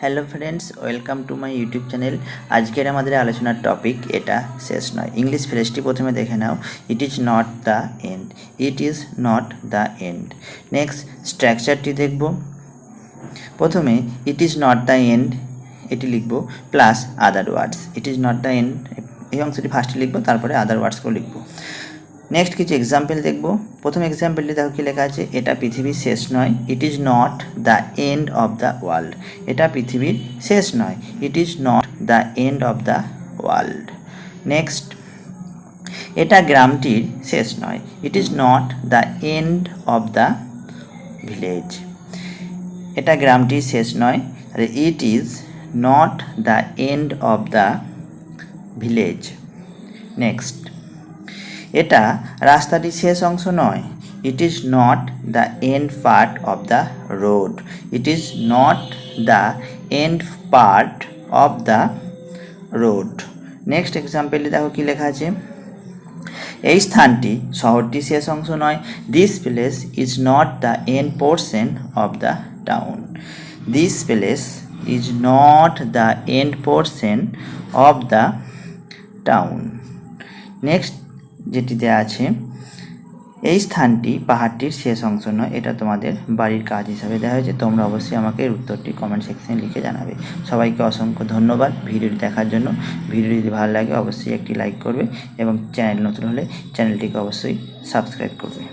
Hello friends, welcome to my YouTube channel. আজকের আমাদের আলোচনার টপিক এটা শেষ নয়। ইংলিশ ফ্রেজটি প্রথমে দেখে নাও। It is not the end. It is not the end. Next স্ট্রাকচারটি দেখব। প্রথমে it is not the end এটি লিখব plus other words. It is not the end এই অংশটি ফার্স্টে লিখব, তারপরে আদার ওয়ার্ডসকেও লিখব। নেক্সট কিছু এক্সাম্পল দেখব। প্রথম এক্সাম্পলটি দেখো কি লেখা আছে, এটা পৃথিবীর শেষ নয়। ইট is not the end of the world. এটা পৃথিবীর শেষ নয়। ইট is not the end of the world. Next, এটা গ্রামটির শেষ নয়। ইট is not the end of the village. এটা গ্রামটির শেষ নয়। ইট is not the end of the village. Next, এটা রাস্তাটির শেষ অংশ নয়। ইট is not the and part of the road. It is not the and part of the road. Next এক্সাম্পলটি দেখো কি লেখা আছে, এই স্থানটি শহরটির শেষ অংশ নয়। This place is not the and portion of the town. This place is not the and portion of the town. Next যেটি দেওয়া আছে, এই স্থানটি পাহাড়টির শেষ অংশ নয়। এটা তোমাদের বাড়ির কাজ হিসাবে দেওয়া হয়েছে। তোমরা অবশ্যই আমাকে এর উত্তরটি কমেন্ট সেকশনে লিখে জানাবে। সবাইকে অসংখ্য ধন্যবাদ ভিডিওটি দেখার জন্য। ভিডিওটি যদি ভালো লাগে অবশ্যই একটি লাইক করবে এবং চ্যানেল নতুন হলে চ্যানেলটিকে অবশ্যই সাবস্ক্রাইব করবে।